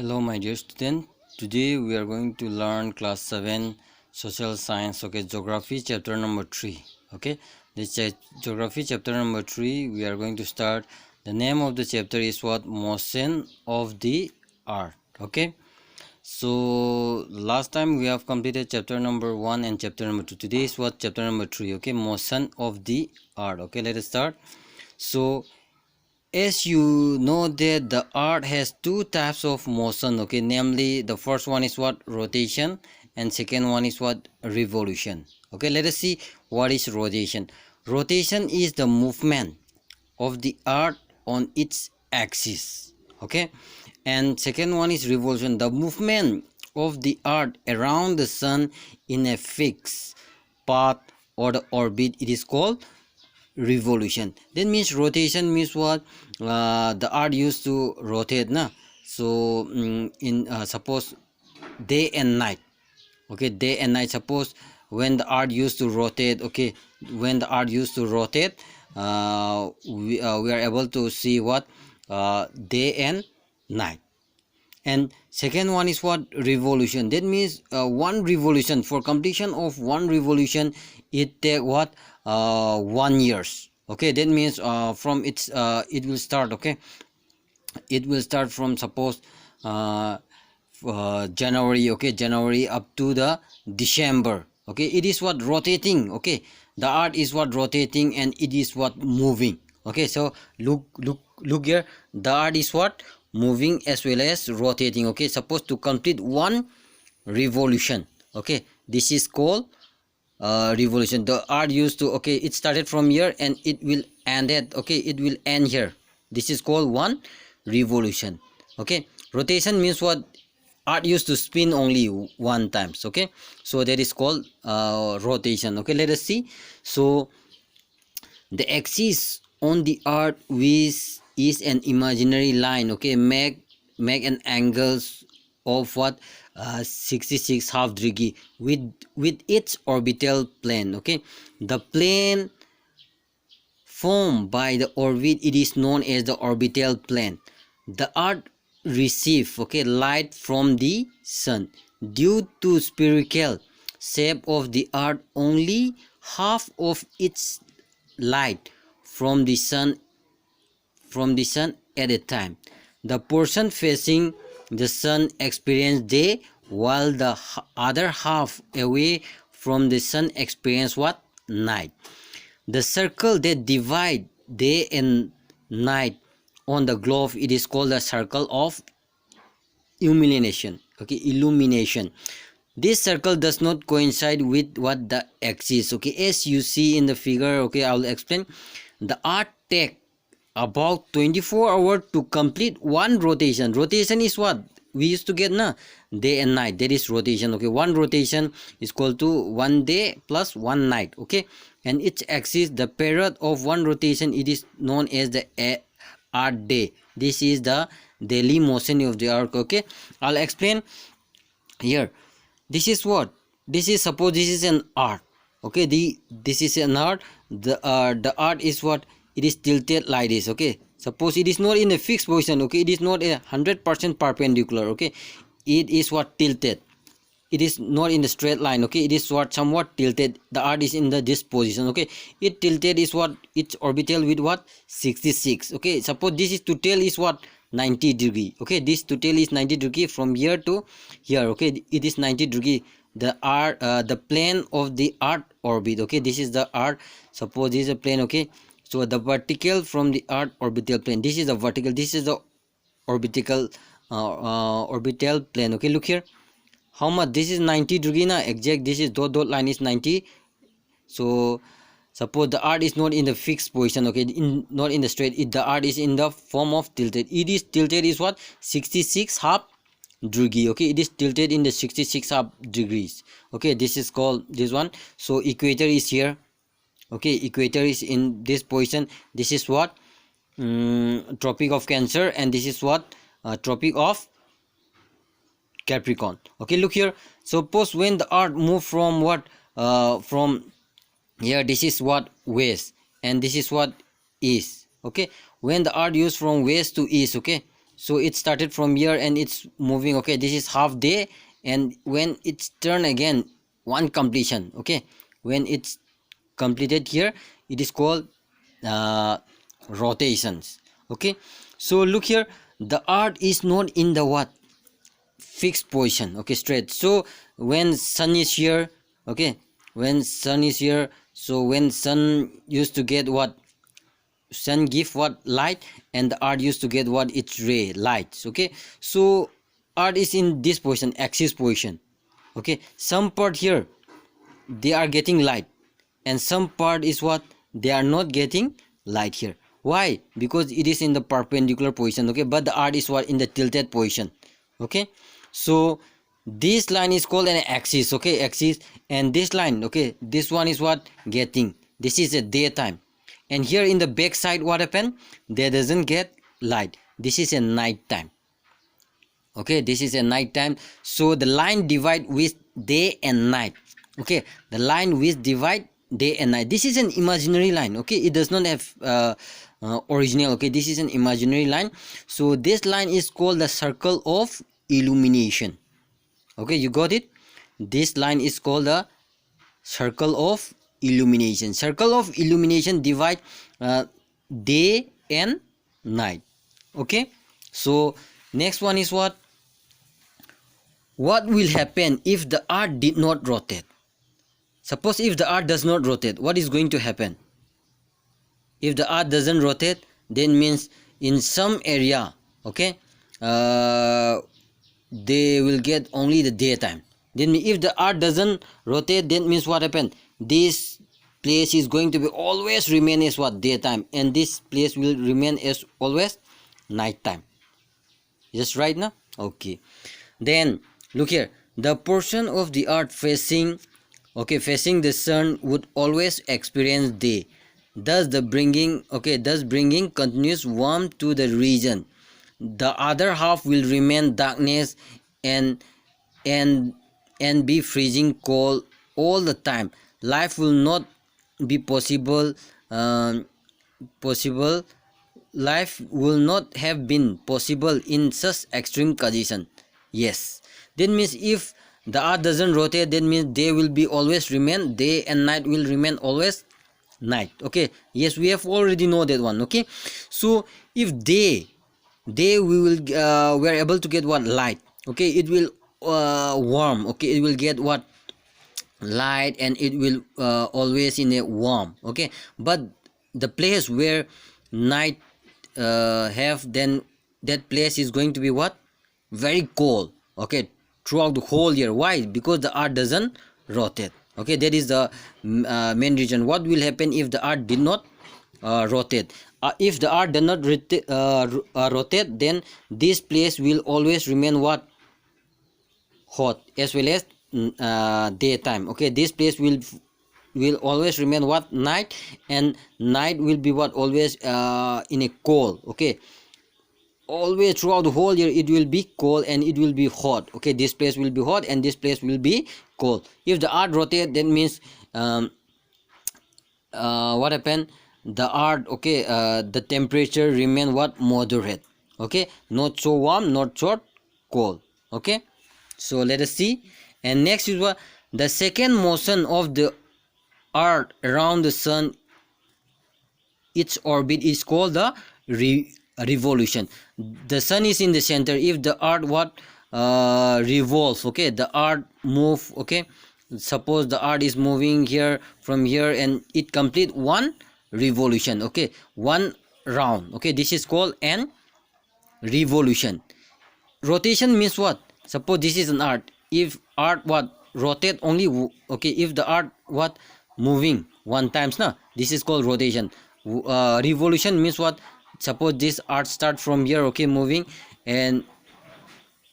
Hello my dear student, today we are going to learn class 7 social science, geography chapter number 3. This geography chapter number 3 we are going to start. The name of the chapter is what? Motion of the earth. So last time we have completed chapter number 1 and chapter number 2. Today is what? Chapter number 3. Motion of the earth. Let us start. So as you know that the earth has two types of motion, namely the first one is what? Rotation, and second one is what? Revolution. Let us see what is rotation. Rotation is the movement of the earth on its axis. And second one is revolution, the movement of the earth around the sun in a fixed path or the orbit. It is called revolution. That means rotation means what? The earth used to rotate, so in suppose day and night. Day and night. Suppose when the earth used to rotate, when the earth used to rotate, we are able to see what? Day and night. And second one is what? Revolution. That means one revolution, for completion of one revolution, it take what? 1 years. That means from its it will start. It will start from, suppose, January. January up to the December. It is what? Rotating. The earth is what? Rotating, and it is what? Moving. So look here. The earth is what? Moving as well as rotating. Suppose to complete one revolution, this is called revolution. The earth used to, it started from here and it will end at, it will end here. This is called one revolution. Rotation means what? Earth used to spin only one times. So that is called rotation. Let us see. So the axis on the earth, which is an imaginary line, make an angles of what? 66 degree with its orbital plane. The plane formed by the orbit, it is known as the orbital plane. The earth receives light from the sun. Due to spherical shape of the earth, only half of its light from the sun at a time. The portion facing the sun experience day, while the other half away from the sun experience what? Night. The circle that divide day and night on the globe, it is called the circle of illumination. Illumination. This circle does not coincide with what? The axis. As you see in the figure, I will explain. The earth take about 24 hours to complete one rotation. Rotation is what? We used to get day and night. That is rotation. One rotation is equal to 1 day plus 1 night. And its axis, the period of one rotation, it is known as the earth day. This is the daily motion of the earth. I'll explain here. This is what? This is, suppose this is an earth. This is an earth. The earth is what? It is tilted like this. Suppose it is not in a fixed position. It is not 100% perpendicular. It is what? Tilted. It is not in the straight line. It is what? Somewhat tilted. The earth is in this position. It tilted is what? Its orbital with what? 66. Suppose this is total is what? 90 degree. This total is 90 degree from here to here. It is 90 degree. The earth, the plane of the earth orbit. This is the earth. Suppose this is a plane. So the vertical from the earth orbital plane. This is the vertical. This is the orbital orbital plane. Look here. How much? This is 90 degree exact. This is dot line is 90. So suppose the earth is not in the fixed position. Not in the straight. The earth is in the form of tilted. It is tilted is what? 66 half degree. It is tilted in the 66 half degrees. This is called this one. So equator is here. Equator is in this position. This is what? Tropic of Cancer, and this is what? Tropic of Capricorn. Look here. Suppose when the earth move from what? From here, this is what? West, and this is what? East. When the earth moves from west to east, so it started from here and it's moving. Okay, this is half day, and when it's turn again, one completion. Okay, when it's completed here, it is called rotations. Okay, so look here, the earth is not in the what, fixed position. Okay, straight. So when sun is here, okay, when sun is here, so when sun used to get what, sun give what, light, and the earth used to get what, its ray, lights. Okay, so earth is in this position, axis position. Okay, some part here they are getting light, and some part is what, they are not getting light here. Why? Because it is in the perpendicular position. Okay, but the earth is what, in the tilted position. Okay, so this line is called an axis. Okay, axis, and this line, okay, this one is what, getting, this is a daytime, and here in the back side what happened, they doesn't get light, this is a night time. Okay, this is a night time. So the line divide with day and night. Okay, the line with divide day and night, this is an imaginary line. Okay, it does not have original. Okay, this is an imaginary line. So this line is called the circle of illumination. Okay, you got it. This line is called the circle of illumination. Circle of illumination divide day and night. Okay, so next one is what will happen if the earth did not rotate? Suppose if the earth does not rotate, what is going to happen? If the earth doesn't rotate, then means in some area, okay, they will get only the daytime. Then if the earth doesn't rotate, then means what happened, this place is going to be always remain as what, daytime, and this place will remain as always nighttime. Just right now. Okay, then look here, the portion of the earth facing, okay, facing the sun would always experience day, thus bringing continuous warmth to the region. The other half will remain darkness and and be freezing cold all the time. Life will not be possible. Life will not have been possible in such extreme condition. Yes, that means if the earth doesn't rotate, that means day will be always remain day and night will remain always night. Okay, yes, we have already know that one. Okay, so if day we will we are able to get what, light. Okay, it will warm. Okay, it will get what, light, and it will always in a warm. Okay, but the place where night have, then that place is going to be what, very cold. Okay, throughout the whole year. Why? Because the earth doesn't rotate. Okay, that is the main reason. What will happen if the earth did not rotate? If the earth did not rotate, then this place will always remain what, hot, as well as daytime. Okay, this place will always remain what, night, and night will be what, always in a cold. Okay, always throughout the whole year it will be cold and it will be hot. Okay, this place will be hot and this place will be cold. If the earth rotate, that means what happened, the earth, okay, the temperature remain what, moderate. Okay, not so warm, not so cold. Okay, so let us see. And next is what, the second motion of the earth around the sun, its orbit, is called the revolution. The sun is in the center. If the earth what, revolves, okay, the earth move. Okay, suppose the earth is moving here from here and it complete one revolution. Okay, one round. Okay, this is called an revolution. Rotation means what, suppose this is an earth. If earth what, rotate only, okay, if the earth what, moving one times, na, this is called rotation. Revolution means what, suppose this earth start from here, okay, moving, and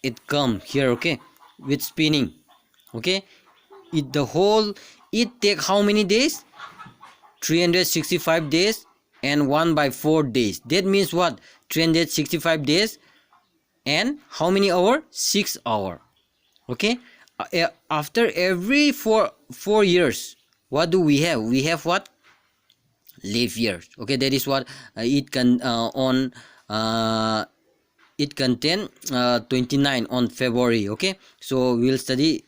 it come here, okay, with spinning. Okay, it take how many days, 365 days and 1/4 days. That means what, 365 days and how many hour, 6 hour. Okay, after every four years, what do we have? We have what, leap years. Okay, that is what it can on it contain 29 on February. Okay, so we will study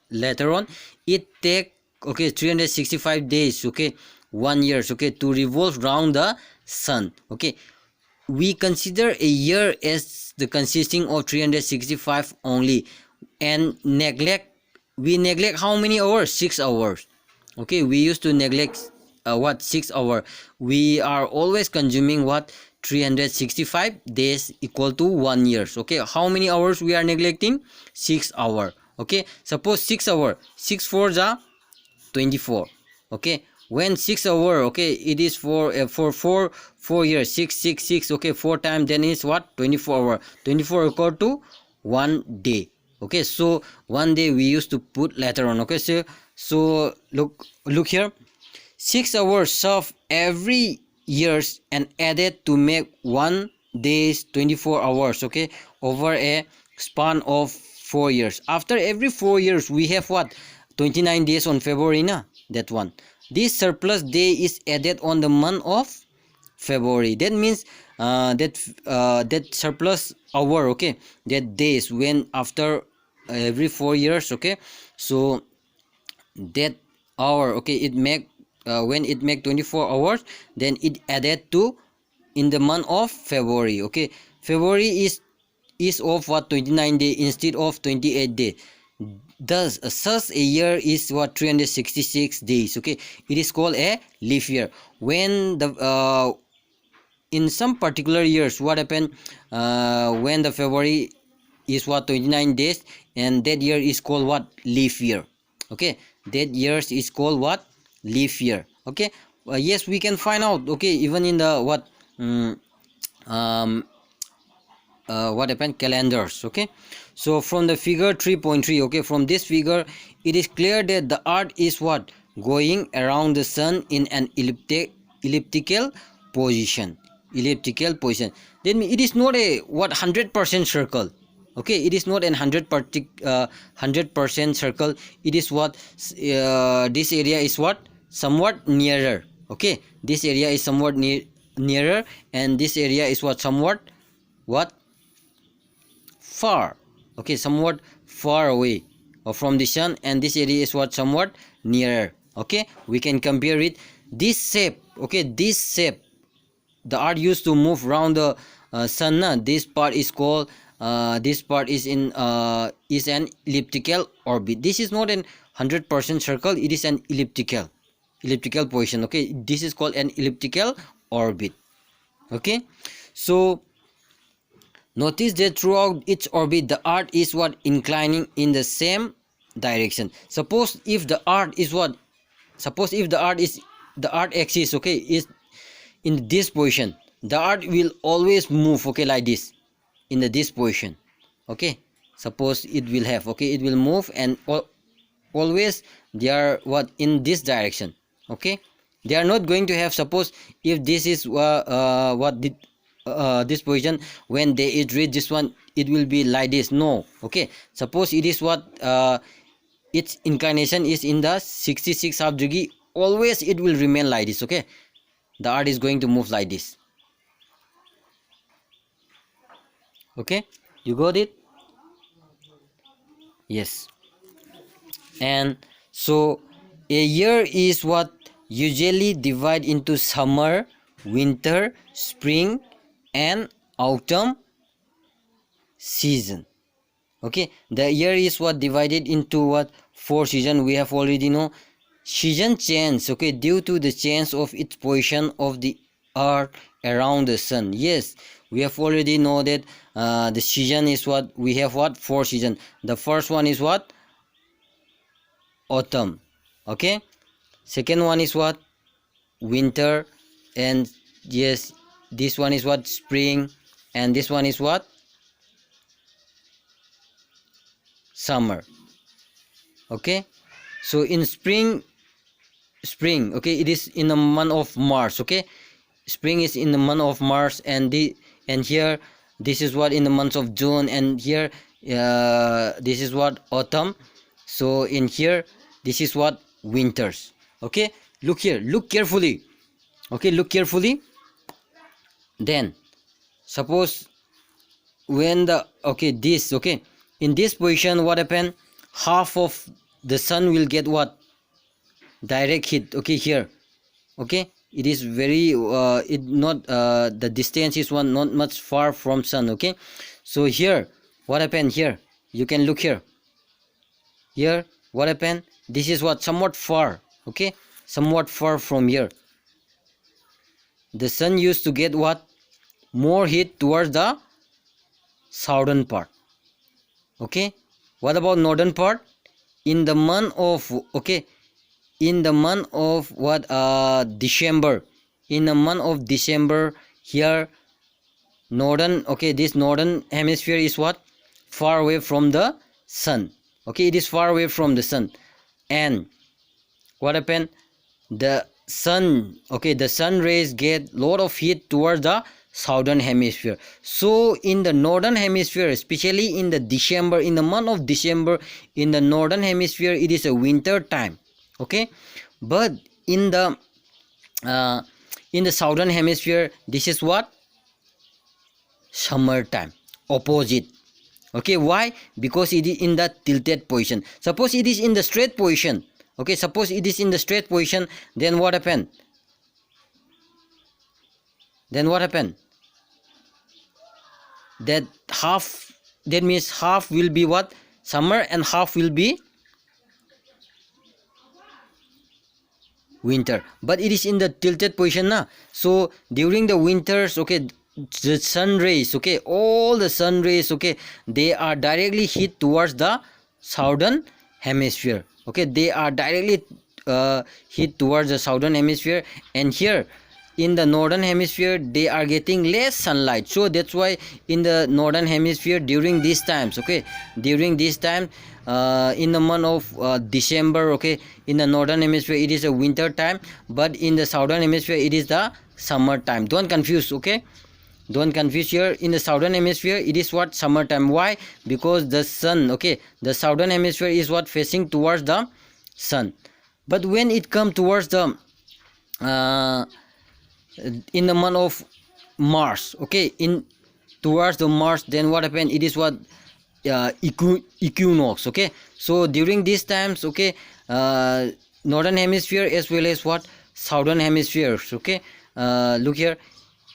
later on. It take, okay, 365 days, okay, 1 year, okay, to revolve around the sun. Okay, we consider a year as the consisting of 365 only, and we neglect how many hours? 6 hours. Okay, we used to neglect what, 6 hour. We are always consuming what, 365 days equal to 1 years. Okay, how many hours we are neglecting? 6 hour. Okay, suppose 6 hour, 6 4 are 24. Okay, when 6 hour, okay, it is for 4 years, 6 okay, 4 times, then is what, 24 hour. 24 equal to 1 day. Okay, so 1 day we used to put later on. Okay, so look here, 6 hours of every years and added to make 1 day's 24 hours. Okay, over a span of 4 years. After every 4 years we have what, 29 days on February, na, that one. This surplus day is added on the month of February. That means that surplus hour, okay, that days when after every 4 years, okay, so that hour, okay, it make when it make 24 hours, then it added to in the month of February. Okay, February is of what, 29 day instead of 28 day. Thus such a year is what, 366 days. Okay, it is called a leap year. When the in some particular years, what happened, when the February is what, 29 days, and that year is called what, leap year. Okay, that years is called what, leap year. Okay, yes, we can find out, okay, even in the what, what happened, calendars. Okay, so from the figure 3.3, okay, from this figure it is clear that the earth is what, going around the sun in an elliptical position. Then it is not a what, 100% circle. Okay, it is not an 100% circle. It is what, this area is what, somewhat nearer. Okay, this area is somewhat nearer, and this area is what, somewhat what, far. Okay, somewhat far away from the sun, and this area is what, somewhat nearer. Okay, we can compare it, this shape. Okay, this shape, the earth used to move around the sun, na? This part is called this part is in is an elliptical orbit. This is not an 100% circle, it is an elliptical position. Okay, this is called an elliptical orbit. Okay, so notice that throughout its orbit the earth is what, inclining in the same direction. Suppose if the earth is what, suppose if the earth is, the earth axis, okay, is in this position, the earth will always move, okay, like this, in this position. Okay, suppose it will have, okay, it will move, and always they are what, in this direction. Okay, they are not going to have, suppose if this is what did this position, when they it reach this one, it will be like this. No. Okay, suppose it is what, its inclination is in the 66 degree, always it will remain like this. Okay, the earth is going to move like this. Okay, you got it? Yes. And so a year is what, usually divide into summer, winter, spring and autumn season. Okay, the year is what, divided into what, 4 season. We have already know season change, okay, due to the change of its position of the earth around the sun. Yes, we have already know that the season is what, we have what, 4 season. The first one is what, autumn. Okay, second one is what, winter, and yes, this one is what, spring, and this one is what, summer. Okay, so in spring, okay, it is in the month of March. Okay, spring is in the month of March, and here this is what, in the month of June, and here this is what, autumn. So in here this is what, winters. Okay, look here, look carefully. Okay, look carefully. Then suppose when the okay this okay in this position, what happen, half of the sun will get what, direct heat, okay, here, okay, it is very it not the distance is one not much far from sun, okay. So here what happened, here you can look here, what happened, this is what, somewhat far, okay, somewhat far from here. The sun used to get what, more heat towards the southern part, okay. What about northern part? In the month of okay, in the month of what, December, in the month of December, here northern, okay, this northern hemisphere is what, far away from the sun, okay, it is far away from the sun. And what happened, the sun, okay, the sun rays get lot of heat towards the southern hemisphere. So in the northern hemisphere, especially in the December, in the month of December, in the northern hemisphere, it is a winter time, okay. But in the southern hemisphere, this is what, summer time, opposite, okay. Why? Because it is in the tilted position. Suppose it is in the straight position, okay, suppose it is in the straight position, then what happened, that half, that means half will be what, summer, and half will be winter. But it is in the tilted position now. So during the winters, okay, the sun rays, okay, all the sun rays, okay, they are directly hit towards the southern hemisphere, okay, they are directly hit towards the southern hemisphere. And here in the northern hemisphere, they are getting less sunlight. So that's why in the northern hemisphere, during these times, okay, during this time, in the month of December, okay, in the northern hemisphere it is a winter time, but in the southern hemisphere it is the summer time. Don't confuse, okay, don't confuse. Here in the southern hemisphere it is what, summer time. Why? Because the sun, okay, the southern hemisphere is what, facing towards the sun. But when it comes towards the in the month of March, okay, in towards the March, then what happened, it is what, equinox, okay. So during these times, okay, northern hemisphere as well as what, southern hemispheres, okay, look here,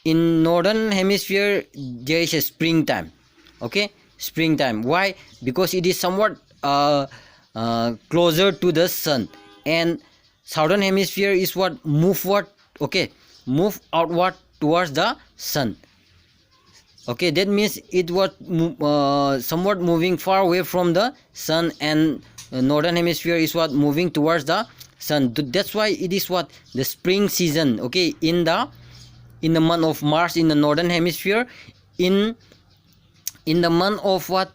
in northern hemisphere there is a springtime, okay, springtime. Why? Because it is somewhat closer to the sun. And southern hemisphere is what, move what, okay, move outward towards the sun, okay, that means it was somewhat moving far away from the sun. And northern hemisphere is what, moving towards the sun. That's why it is what, the spring season, okay, in the month of March in the northern hemisphere. In the month of what,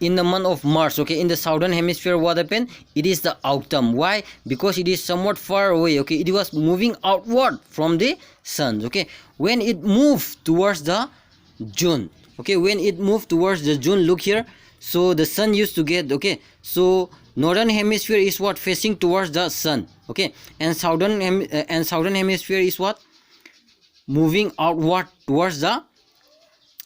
in the month of March, okay, in the southern hemisphere, what happened, it is the autumn. Why? Because it is somewhat far away, okay, it was moving outward from the sun, okay. When it moved towards the June, okay, when it moved towards the June, look here, so the sun used to get, okay, so northern hemisphere is what, facing towards the sun, okay, and southern hemisphere is what, moving outward towards the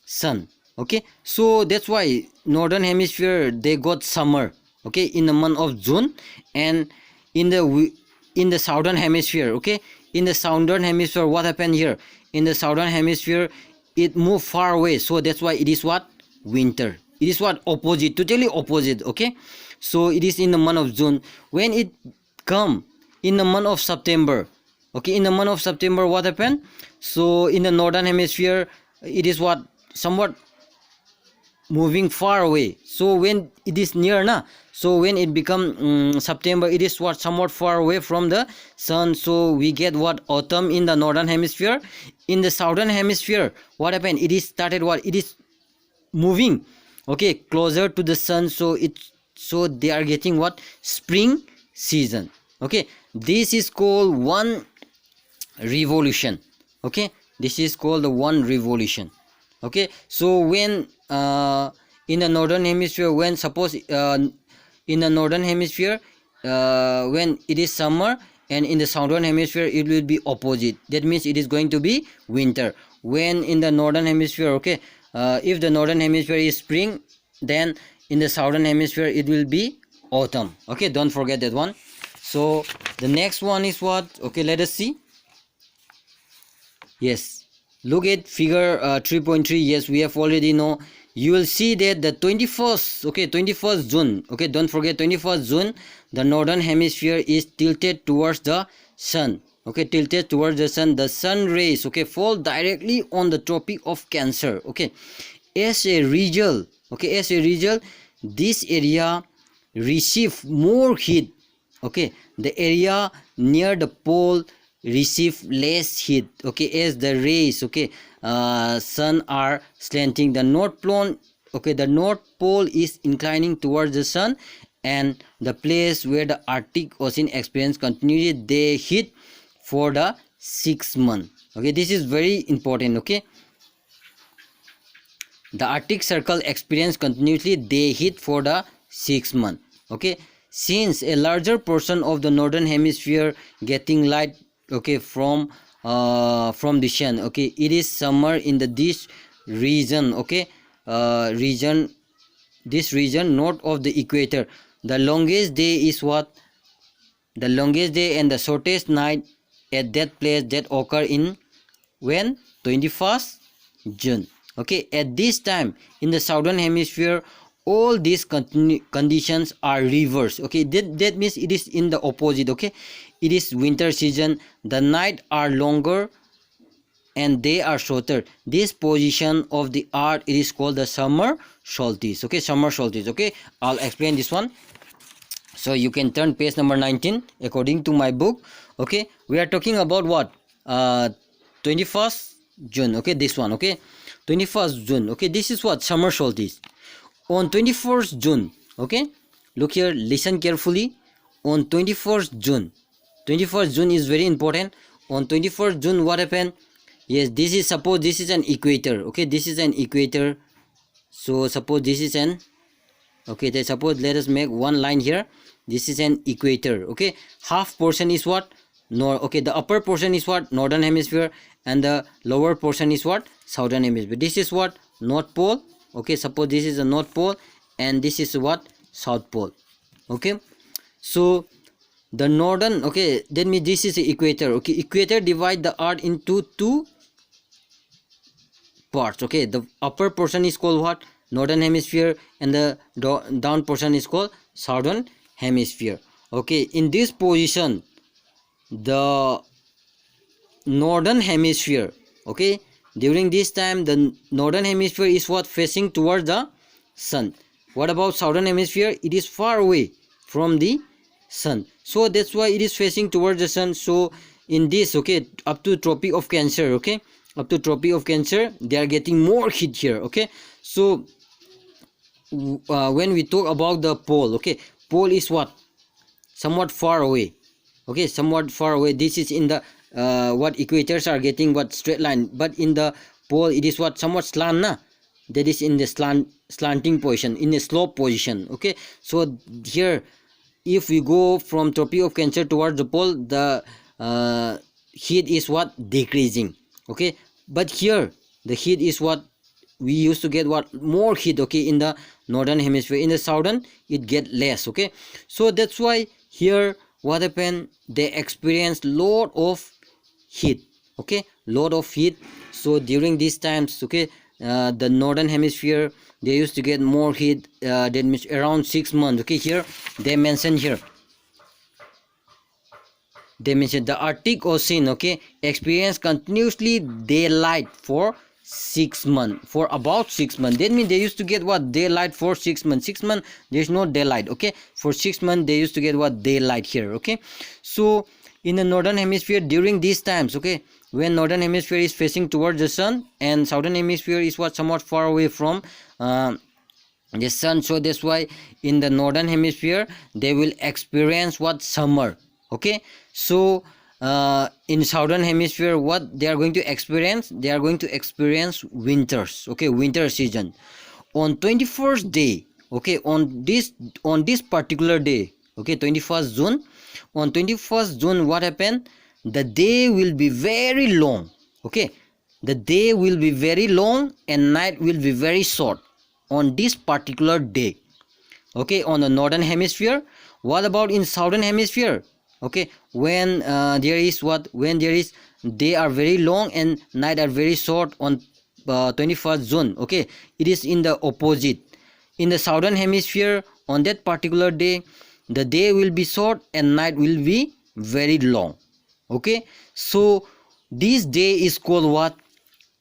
sun, okay. So that's why northern hemisphere, they got summer, okay, in the month of June. And in the southern hemisphere, okay, in the southern hemisphere, what happened here, in the southern hemisphere it moved far away. So that's why it is what, winter. It is what, opposite, totally opposite, okay. So it is in the month of June. When it come in the month of September, okay, in the month of September, what happened, so in the northern hemisphere it is what, somewhat moving far away. So when it is near na, so when it become September, it is what, somewhat far away from the sun. So we get what, autumn in the northern hemisphere. In the southern hemisphere, what happened, it is started what, it is moving, okay, closer to the sun. So they are getting what, spring season, okay. This is called one revolution, okay, this is called the one revolution, okay. So when in the northern hemisphere, when suppose in the northern hemisphere when it is summer, and in the southern hemisphere it will be opposite, that means it is going to be winter. When in the northern hemisphere, okay, if the northern hemisphere is spring, then in the southern hemisphere it will be autumn. Okay, don't forget that one. So the next one is what? Okay, let us see. Yes, look at figure 3.3. yes, we have already know. You will see that the 21st, okay, 21st June, okay, don't forget 21st June, the northern hemisphere is tilted towards the sun. Okay, tilted towards the sun. The sun rays, okay, fall directly on the Tropic of Cancer. Okay, as a result, okay, as a result, this area receive more heat. Okay, the area near the pole receive less heat. Okay, as the rays, okay, sun are slanting. The north pole, okay, the north pole is inclining towards the sun, and the place where the Arctic Ocean experience continually they heat for the 6 months. Okay, this is very important. Okay, the Arctic Circle experience continuously they heat for the 6 months. Okay, since a larger portion of the northern hemisphere getting light, okay, from the sun. Okay, it is summer in this region. Okay, this region north of the equator. The longest day is what? The longest day and the shortest night at that place that occur in when? 21st June. Okay, at this time in the southern hemisphere all these conditions are reversed. Okay, that means it is in the opposite. Okay, it is winter season, the night are longer and they are shorter. This position of the earth it is called the summer solstice. Okay, summer solstice. Okay, I'll explain this one. So you can turn page number 19 according to my book. Okay, we are talking about what? 21st June. Okay, this one. Okay, 21st June. Okay, this is what? Summer solstice. On 21st June. Okay, look here, listen carefully. On 21st June, 21st June is very important. On 21st June what happened? Yes, this is, suppose this is an equator. Okay, this is an equator. So suppose this is an, okay, suppose let us make one line here. This is an equator. Okay, half portion is what? Okay, the upper portion is what? Northern hemisphere, and the lower portion is what? Southern hemisphere. This is what? North pole. Okay, suppose this is the north pole and this is what? South pole. Okay, so the northern, okay, that means this is the equator. Okay, equator divide the earth into two parts. Okay, the upper portion is called what? Northern hemisphere, and the down portion is called southern hemisphere. Okay, in this position the northern hemisphere, okay, during this time the northern hemisphere is what? Facing towards the sun. What about southern hemisphere? It is far away from the sun, so that's why it is facing towards the sun. So in this, okay, up to Tropic of Cancer, okay, up to Tropic of Cancer they are getting more heat here. Okay, so when we talk about the pole, okay, pole is what? Somewhat far away. Okay, somewhat far away. This is in the what? Equators are getting what? Straight line, but in the pole it is what? Somewhat slant, na? That is in the slanting position, in a slope position. Okay, so here if we go from Tropic of Cancer towards the pole, the heat is what? Decreasing. Okay, but here the heat is what? We used to get what? More heat. Okay, in the northern hemisphere. In the southern it get less. Okay, so that's why here what happened? They experience lot of heat. Okay, lot of heat. So during these times, okay, the northern hemisphere they used to get more heat. That means around 6 months. Okay, here they mention here, they mention the Arctic Ocean, okay, experience continuously daylight for 6 months, for about 6 months. That means they used to get what? Daylight for 6 months. 6 months there is no daylight. Okay, for 6 months they used to get what? Daylight here. Okay, so in the northern hemisphere during these times, okay, when northern hemisphere is facing towards the sun and southern hemisphere is what? Somewhat far away from the sun, so that's why in the northern hemisphere they will experience what? Summer. Okay, so in southern hemisphere what they are going to experience? They are going to experience winters. Okay, winter season. On 21st day, okay, on this particular day, okay, 21st June, on 21st June what happened? The day will be very long. Okay, the day will be very long and night will be very short on this particular day, okay, on the northern hemisphere. What about in southern hemisphere? Okay, when there is what, when there is day are very long and night are very short on 21st June, okay, it is in the opposite. In the southern hemisphere, on that particular day, the day will be short and night will be very long, okay. So this day is called what?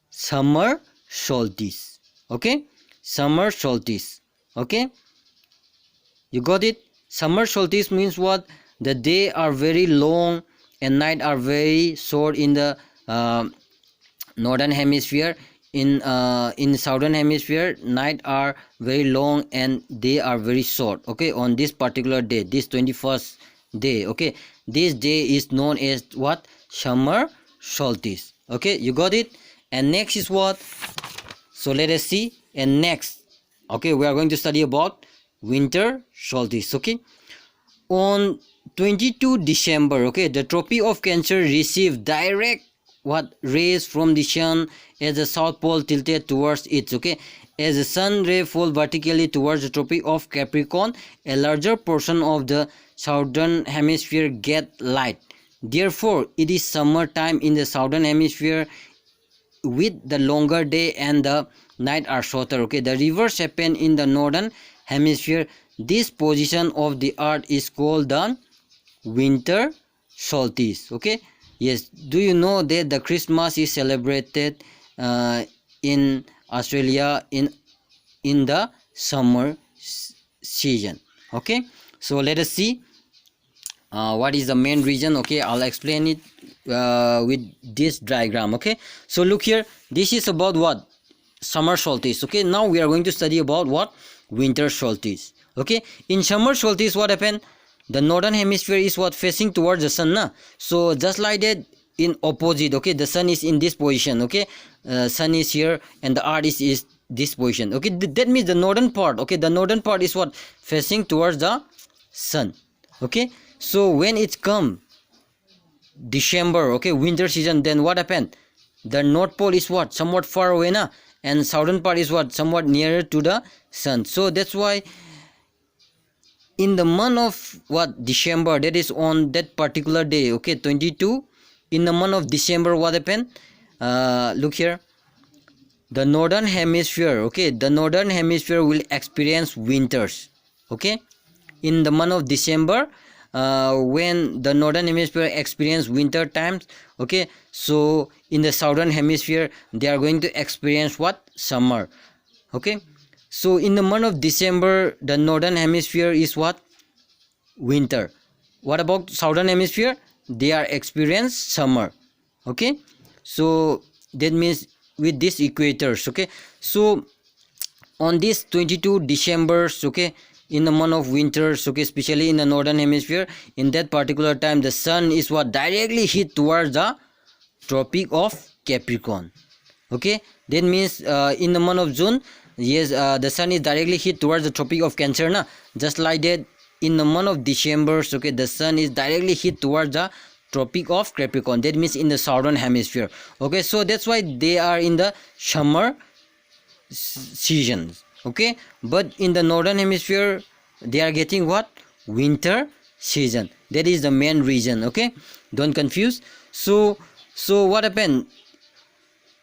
Summer solstice, okay, summer solstice, okay, you got it. Summer solstice means what? The day are very long and night are very short in the northern hemisphere. In southern hemisphere, night are very long and they are very short, okay, on this particular day, this 21st day, okay. This day is known as what? Summer solstice, okay, you got it. And next is what? So let us see. And next, okay, we are going to study about winter solstice, okay. On 22 December, okay, the Tropic of Cancer received direct what? Rays from the sun as the south pole tilted towards it, okay. As the sun ray fall vertically towards the Tropic of Capricorn, a larger portion of the southern hemisphere get light. Therefore, it is summertime in the southern hemisphere with the longer day and the night are shorter, okay. The reverse happen in the northern hemisphere. This position of the earth is called the winter solstice, okay. Yes, do you know that the Christmas is celebrated in Australia in the summer season, okay. So let us see what is the main reason, okay. I'll explain it with this diagram, okay. So look here, this is about what? Summer solstice, okay. Now we are going to study about what? Winter solstice, okay. In summer solstice, what happened? The northern hemisphere is what? Facing towards the sun, na? So just like that, in opposite, okay, the sun is in this position, okay, sun is here and the earth is this position, okay. That means the northern part, okay, the northern part is what? Facing towards the sun, okay. So when it come December, okay, winter season, then what happened? The north pole is what? Somewhat far away, na? And southern part is what? Somewhat nearer to the sun. So that's why in the month of what? December, that is on that particular day, okay, 22, in the month of December, what happened? Look here, the northern hemisphere, okay, the northern hemisphere will experience winters, okay. In the month of December, when the northern hemisphere experience winter times, okay, so in the southern hemisphere they are going to experience what? Summer, okay. So in the month of December, the northern hemisphere is what? Winter. What about southern hemisphere? They are experience summer, okay. So that means with this equators, okay. So on this 22 December, okay, in the month of winters, okay, especially in the northern hemisphere, in that particular time the sun is what? Directly hit towards the Tropic of Capricorn, okay. That means in the month of June, yes, the sun is directly hit towards the Tropic of Cancer, na? Just like that, in the month of December, okay, the sun is directly hit towards the Tropic of Capricorn. That means in the southern hemisphere, okay. So that's why they are in the summer seasons, okay. But in the northern hemisphere, they are getting what? Winter season. That is the main reason, okay. Don't confuse. So what happened?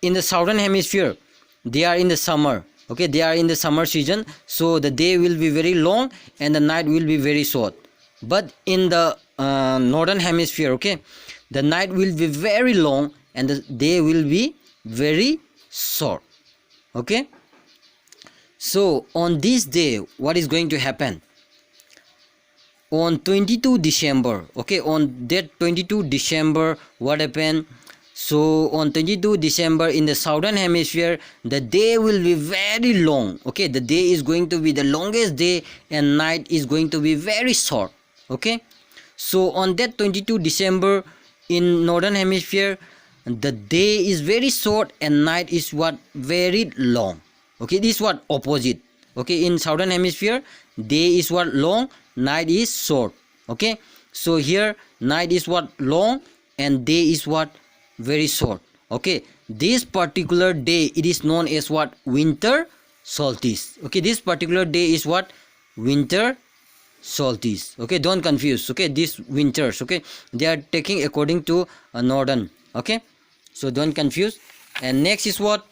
In the southern hemisphere, they are in the summer, okay, they are in the summer season, so the day will be very long and the night will be very short. But in the northern hemisphere, okay, the night will be very long and the day will be very short, okay. So on this day, what is going to happen? On 22 December, okay, on that 22 December, what happened? So on 22 December in the southern hemisphere, the day will be very long, okay. The day is going to be the longest day and night is going to be very short, okay. So on that 22 December in northern hemisphere, the day is very short and night is what? Very long, okay. This is what? Opposite, okay. In southern hemisphere, day is what? Long, night is short, okay. So here night is what? Long and day is what? Very short, okay. this particular day it is known as what? Winter solstice. Okay, this particular day is what? Winter solstice. Okay, don't confuse. Okay, these winters, okay, they are taking according to northern. Okay, so don't confuse. And next is what?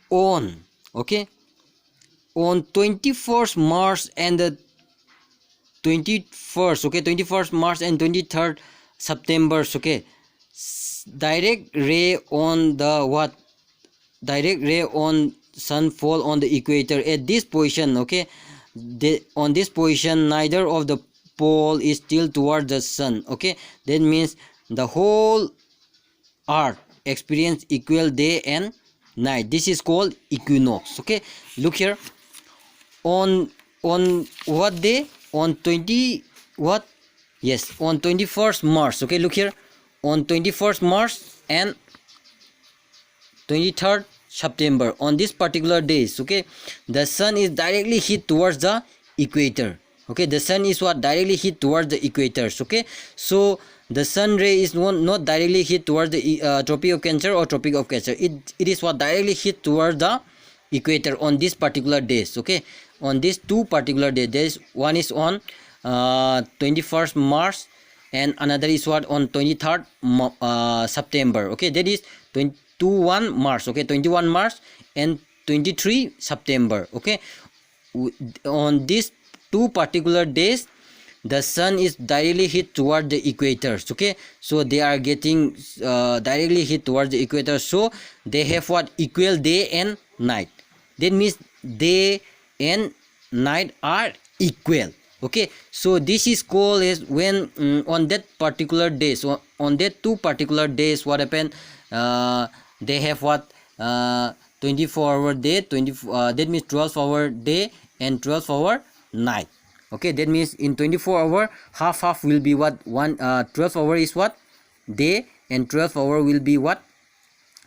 On, okay, on 21st March and the 21st, okay, 21st March and 23rd September, okay, direct ray on the what? Direct ray on sun fall on the equator at this position. Okay, on this position neither of the pole is still towards the sun. Okay, that means the whole earth experience equal day and night. This is called equinox. Okay, look here, on what day? On 20 what? Yes, on 21st March. Okay, look here, on 21st March and 23rd September, on this particular days, okay, the sun is directly hit towards the equator. Okay, the sun is what? Directly hit towards the equators. Okay, so the sun ray is not directly hit towards the Tropic of Cancer or Tropic of Cancer. It is what? Directly hit towards the equator on this particular days. Okay, on these two particular days, one is on 21st March and another is what? On 23rd September. Okay, that is 21 March. Okay, 21 March and 23 September. Okay, on these two particular days the sun is directly hit toward the equators. Okay, so they are getting directly hit towards the equator, so they have what? Equal day and night. That means day and night are equal. Okay, so this is called as when on that particular day, so on that two particular days, what happened? They have what? 24-hour day, that means 12-hour day and 12-hour night. Okay, that means in 24-hour half will be what? 12-hour is what? Day and 12-hour will be what?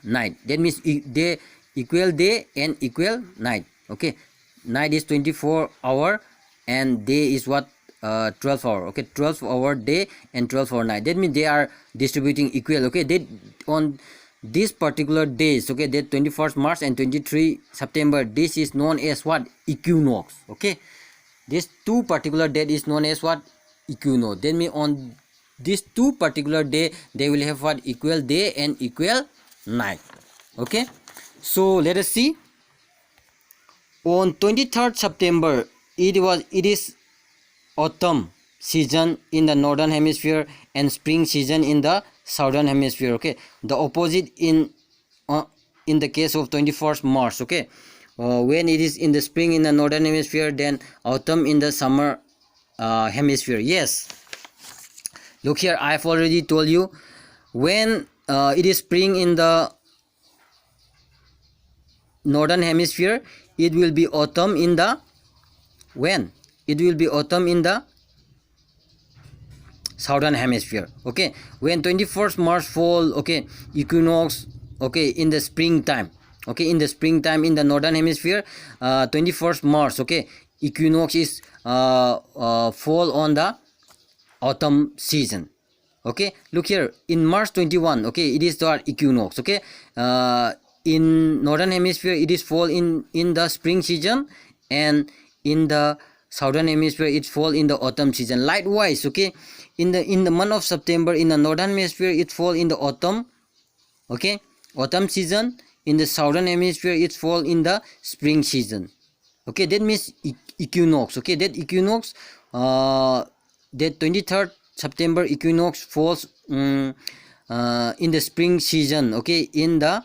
Night. That means day equal day and equal night. Okay, night is 24-hour and day is what? 12-hour. Okay, 12-hour day and 12-hour night. That means they are distributing equal. Okay, they on these particular days, okay, that 21st March and 23 September, this is known as what? Equinox. Okay, this two particular date is known as what? Equinox. Then mean on these two particular day they will have what? Equal day and equal night. Okay, so let us see. On 23rd September it is autumn season in the northern hemisphere and spring season in the southern hemisphere. Okay, the opposite in the case of 21st March. Okay, when it is in the spring in the northern hemisphere, then autumn in the summer hemisphere. Yes, look here, I have already told you, when it is spring in the northern hemisphere, it will be autumn in the when? It will be autumn in the southern hemisphere. Okay, when 21st March fall, okay, equinox, okay, in the springtime. Okay, in the springtime in the northern hemisphere, 21st March, okay, equinox is fall on the autumn season. Okay, look here, in March 21, okay, it is the equinox. Okay, in northern hemisphere it is fall in the spring season, and in the southern hemisphere it fall in the autumn season. Likewise, okay, in the month of September in the northern hemisphere it fall in the autumn, okay, autumn season. In the southern hemisphere it fall in the spring season. Okay, that means equinox. Okay, that equinox, that 23rd September equinox falls in the spring season. Okay, in the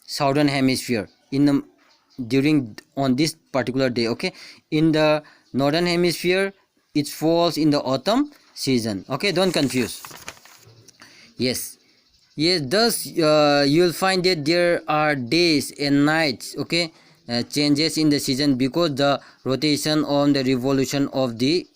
southern hemisphere during on this particular day. Okay, in the northern hemisphere it falls in the autumn season. Okay, don't confuse. Yes, thus you will find that there are days and nights, okay, changes in the season because the rotation on the revolution of the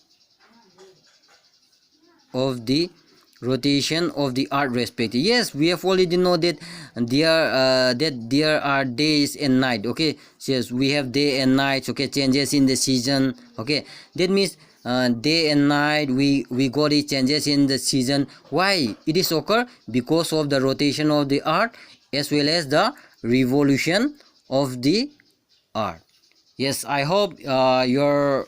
rotation of the earth respectively. Yes, we have already know that there are days and night. Okay, yes, we have day and nights. Okay, changes in the season. Okay, that means day and night, we got the changes in the season. Why it is occur? Because of the rotation of the earth as well as the revolution of the earth. Yes, I hope you're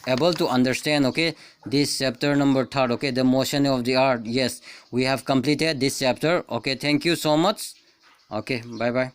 able to understand, okay, this chapter number 3, okay, the motion of the earth. Yes, we have completed this chapter. Okay, thank you so much. Okay, bye bye.